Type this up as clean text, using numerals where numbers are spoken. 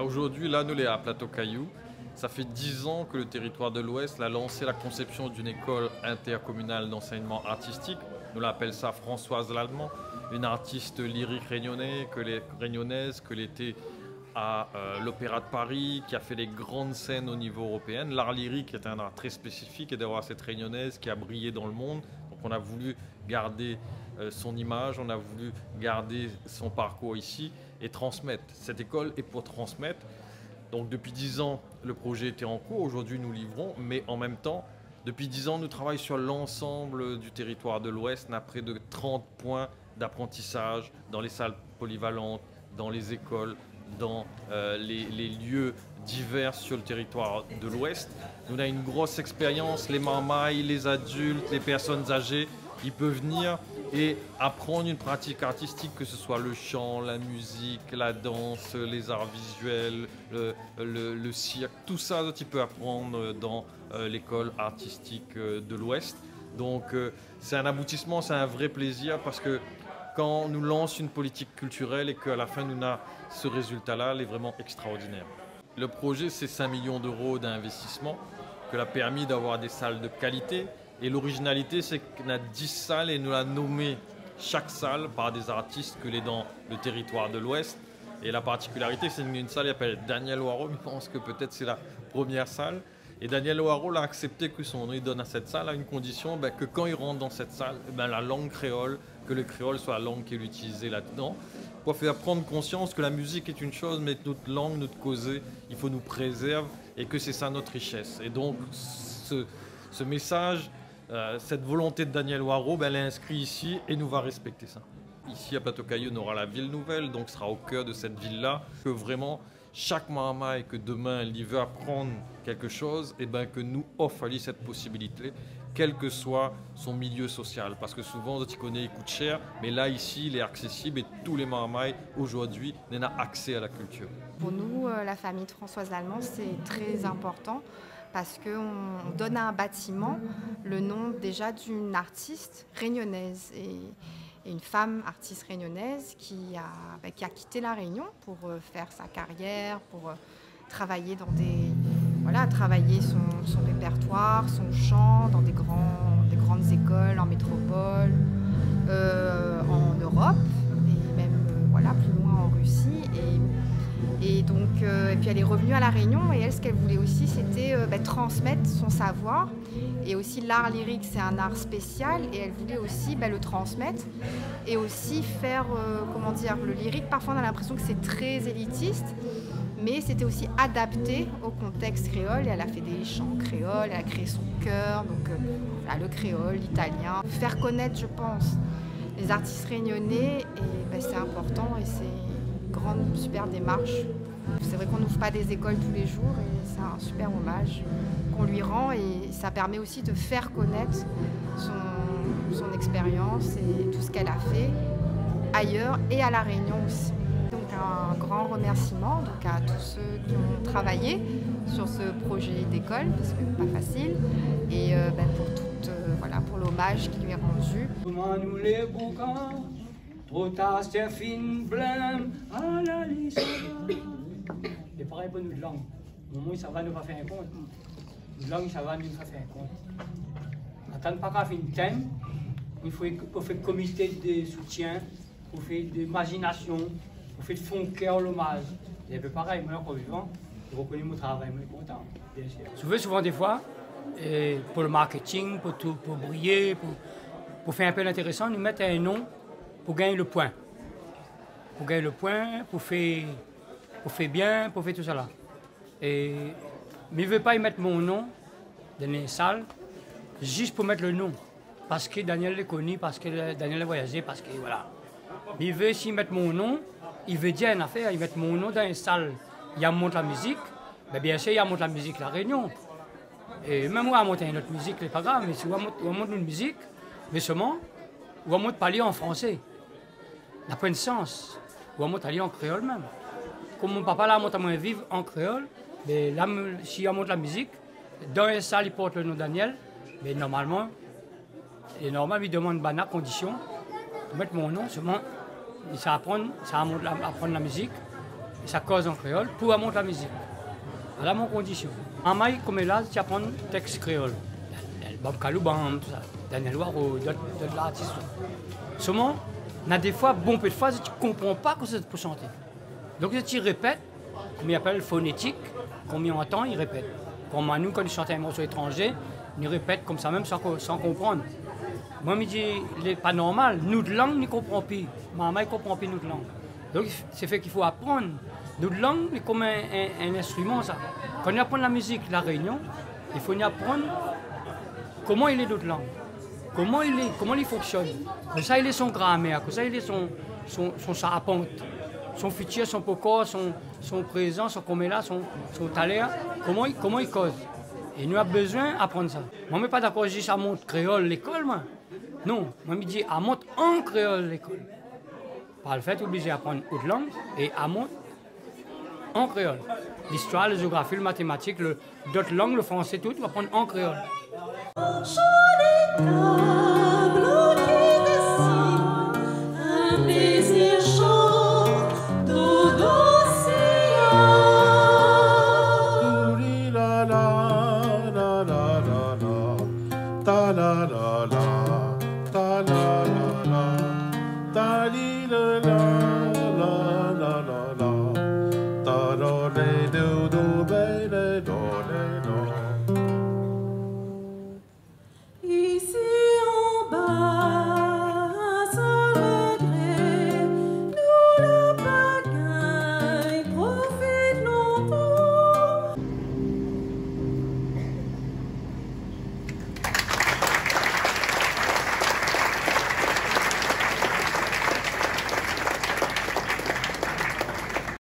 Aujourd'hui, là, nous, les à Plateau Caillou, ça fait 10 ans que le territoire de l'Ouest a lancé la conception d'une école intercommunale d'enseignement artistique. Nous l'appelons ça Françoise Lallemand, une artiste lyrique réunionnaise que l'été à l'Opéra de Paris, qui a fait des grandes scènes au niveau européen. L'art lyrique est un art très spécifique et d'avoir cette réunionnaise qui a brillé dans le monde. Donc on a voulu garder son image, on a voulu garder son parcours ici et transmettre. Cette école est pour transmettre. Donc depuis 10 ans, le projet était en cours. Aujourd'hui, nous livrons, mais en même temps, depuis 10 ans, nous travaillons sur l'ensemble du territoire de l'Ouest. On a près de 30 points d'apprentissage dans les salles polyvalentes, dans les écoles, dans les lieux divers sur le territoire de l'Ouest. Nous avons une grosse expérience, les marmailles, les adultes, les personnes âgées, ils peuvent venir et apprendre une pratique artistique, que ce soit le chant, la musique, la danse, les arts visuels, le cirque, tout ça, tu peux apprendre dans l'école artistique de l'Ouest. Donc c'est un aboutissement, c'est un vrai plaisir parce que quand nous lance une politique culturelle et qu'à la fin nous avons ce résultat-là, il est vraiment extraordinaire. Le projet, c'est 5 millions d'euros d'investissement qui a permis d'avoir des salles de qualité. Et l'originalité, c'est qu'on a 10 salles et nous l'avons nommé chaque salle par des artistes que les dans le territoire de l'Ouest. Et la particularité, c'est une salle qui s'appelle Daniel Waro. Je pense que peut-être c'est la première salle. Et Daniel Waro l'a accepté que son nom donne à cette salle à une condition que quand il rentre dans cette salle, la langue créole, que le créole soit la langue qui est utilisée là-dedans, pour faire prendre conscience que la musique est une chose, mais notre langue, notre causée, il faut nous préserver et que c'est ça notre richesse. Et donc ce message, cette volonté de Daniel Waro, elle est inscrite ici et nous va respecter ça. Ici à Plateau Caillou, on aura la ville nouvelle, donc sera au cœur de cette ville-là, que vraiment chaque Mahamay que demain il veut apprendre quelque chose, et que nous offre cette possibilité, quel que soit son milieu social. Parce que souvent, tu connais, il coûte cher, mais là, ici, il est accessible et tous les Mahamay, aujourd'hui, n'ont accès à la culture. Pour nous, la famille de Françoise Lallemand, c'est très important parce qu'on donne à un bâtiment le nom déjà d'une artiste réunionnaise. Et une femme artiste réunionnaise qui a quitté La Réunion pour faire sa carrière, pour travailler dans travailler son répertoire, son chant dans des grandes écoles en métropole, en Europe et même plus loin en Russie. Et puis elle est revenue à La Réunion et elle, ce qu'elle voulait aussi, c'était transmettre son savoir. Et aussi l'art lyrique, c'est un art spécial et elle voulait aussi le transmettre et aussi faire, le lyrique, parfois on a l'impression que c'est très élitiste, mais c'était aussi adapté au contexte créole et elle a fait des chants créoles, elle a créé son chœur, donc le créole, l'italien. Faire connaître, je pense, les artistes réunionnais, et c'est important et c'est une grande, super démarche. C'est vrai qu'on n'ouvre pas des écoles tous les jours et c'est un super hommage qu'on lui rend et ça permet aussi de faire connaître son expérience et tout ce qu'elle a fait ailleurs et à La Réunion aussi. Donc un grand remerciement à tous ceux qui ont travaillé sur ce projet d'école, parce que pas facile, et pour l'hommage qui lui est rendu. Et pareil pour notre langue. Au moins, ça va nous faire un compte. Notre langue, ça va nous faire un compte. Attends pas qu'à faire une thème, il faut faire comité de soutien, pour faire d'imagination, pour faire de fond cœur l'hommage. C'est un peu pareil, moi, encore vivant, je reconnais mon travail, je suis content, bien sûr. Souvent, des fois, pour le marketing, pour briller, pour faire un peu intéressant, nous mettons un nom pour gagner le point. Pour gagner le point, pour faire bien, pour faire tout ça là. Mais je ne veux pas y mettre mon nom dans les salles, juste pour mettre le nom. Parce que Daniel est connu, parce que Daniel a voyagé, parce que voilà. Mais il veut s'y mettre mon nom, il veut dire une affaire, il met mon nom dans une salle. Il y a monte la musique, bien sûr il y a monte la musique La Réunion. Et même moi, monter une autre musique, c'est pas grave, mais si on monte une musique, mais seulement, on monte parler en français. Ça n'a pas de sens. On monte parler en créole même. Comme mon papa là monte à moi vivre en créole, mais là, si on monte la musique, dans une salle il porte le nom Daniel, mais normalement, il demande la condition de mettre mon nom, seulement ça apprendre la musique, ça cause en créole pour apprendre la musique. Voilà mon condition. En maille, comme là, tu apprends le texte créole. Bob Kalouban, tout ça. Daniel Waro, d'autres artistes. Seulement, des fois, bon peu de fois, tu ne comprends pas que c'est pour chanter. Donc tu répètes, comme il appelle phonétique, comme il entend, il répète. Comme nous, quand il chante un morceau étranger, il répète comme ça même sans comprendre. Moi, je dis, c'est pas normal. Nous de langue, ne comprenons plus. Maman ne comprend plus nous de langue. Donc, c'est fait qu'il faut apprendre. Nous de langue, c'est comme un instrument, ça. Quand on apprend la musique, la réunion, il faut y apprendre comment il est notre langue. Comment il fonctionne. Que ça, il est son grammaire, que ça, il est son charpente, son futur, son pourquoi, son présent, son coméla, son talent, comment il cause. Et nous avons besoin d'apprendre ça. Moi, je ne suis pas d'accord, je dis ça monte créole l'école, moi. Non, moi, je dis à monte en créole l'école. Par le fait, obligé d'apprendre autre langue et à monte en créole. L'histoire, la géographie, le mathématique, d'autres langues, le français, tout, tu vas apprendre en créole.